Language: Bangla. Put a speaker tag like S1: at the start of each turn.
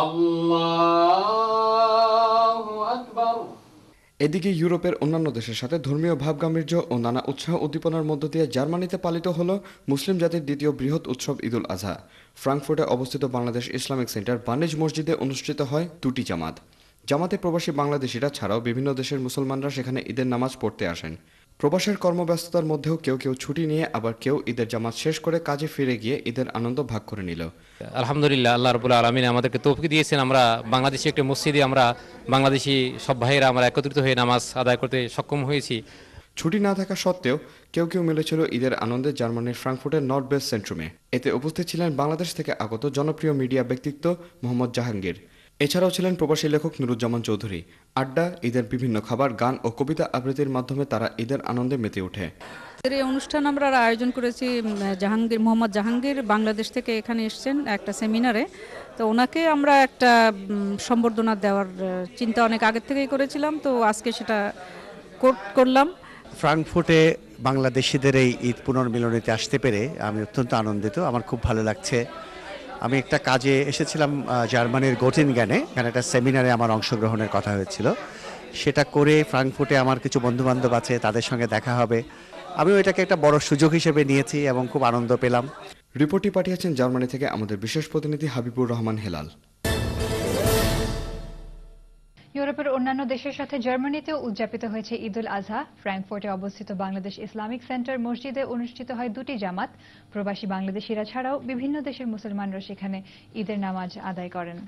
S1: আল্লাহু আকবার।
S2: এদিকে ইউরোপের অন্যান্য দেশের সাথে ধর্মীয় ভাবগাম্ভীর্য ও নানা উৎসাহ উদ্দীপনার মধ্য দিয়ে জার্মানিতে পালিত হল মুসলিম জাতির দ্বিতীয় বৃহৎ উৎসব ঈদুল আজহা। ফ্রাঙ্কফুর্টে অবস্থিত বাংলাদেশ ইসলামিক সেন্টার বানিজ মসজিদে অনুষ্ঠিত হয় দুটি জামাত। জামাতে প্রবাসী বাংলাদেশিরা ছাড়াও বিভিন্ন দেশের মুসলমানরা সেখানে ঈদের নামাজ পড়তে আসেন। প্রবাসের কর্মব্যস্ততার মধ্যেও কেউ কেউ ছুটি নিয়ে আবার কেউ ঈদের জামাত শেষ করে কাজে ফিরে গিয়ে ঈদের আনন্দ ভাগ করে নিল।
S3: আলহামদুলিল্লাহ, আল্লাহ রাব্বুল আলামিন আমাদেরকে তৌফিক দিয়েছেন। আমরা বাংলাদেশি একটা মসজিদে আমরা বাংলাদেশি সব ভাইয়েরা আমরা একত্রিত হয়ে নামাজ আদায় করতে সক্ষম হয়েছি।
S2: ছুটি না থাকা সত্ত্বেও কেউ কেউ মিলেছিল ঈদের আনন্দে জার্মানির ফ্রাঙ্কফুর্টের নর্থ বেস সেন্ট্রুমে। এতে উপস্থিত ছিলেন বাংলাদেশ থেকে আগত জনপ্রিয় মিডিয়া ব্যক্তিত্ব মোহাম্মদ জাহাঙ্গীর। এছাড়াও ছিলেন প্রবাসী লেখক নুরুজ্জামান চৌধুরী। আড্ডা, ঈদের বিভিন্ন খাবার, গান ও কবিতা আবৃত্তির মাধ্যমে তারা ঈদের আনন্দে মেতে ওঠে।
S4: এই অনুষ্ঠান আমরা আয়োজন করেছি মোহাম্মদ জাহাঙ্গীর বাংলাদেশ থেকে এখানে এসেছেন একটা সেমিনারে। তো ওনাকে আমরা একটা সম্বর্ধনা দেওয়ার চিন্তা অনেক আগের থেকেই করেছিলাম, তো আজকে সেটা করলাম।
S5: ফ্রাঙ্কফুর্টে বাংলাদেশিদের এই ঈদ পুনর্মিলনীতে আসতে পেরে আমি অত্যন্ত আনন্দিত। আমার খুব ভালো লাগছে। আমি একটা কাজে এসেছিলাম জার্মানির গোটিনগানে, এখানে একটা সেমিনারে আমার অংশগ্রহণের কথা হয়েছিল। সেটা করে ফ্রাঙ্কফুর্টে আমার কিছু বন্ধুবান্ধব আছে, তাদের সঙ্গে দেখা হবে। আমিও এটাকে একটা বড় সুযোগ হিসেবে নিয়েছি এবং খুব আনন্দ পেলাম।
S2: রিপোর্টটি পাঠিয়েছেন জার্মানি থেকে আমাদের বিশেষ প্রতিনিধি হাবিবুর রহমান হেলাল।
S6: ইউরোপের অন্যান্য দেশের সাথে জার্মানিতেও উদযাপিত হয়েছে ঈদুল আজহা। ফ্র্যাঙ্কফুর্টে অবস্থিত বাংলাদেশ ইসলামিক সেন্টার মসজিদে অনুষ্ঠিত হয় দুটি জামাত। প্রবাসী বাংলাদেশিরা ছাড়াও বিভিন্ন দেশের মুসলমানরা সেখানে ঈদের নামাজ আদায় করেন।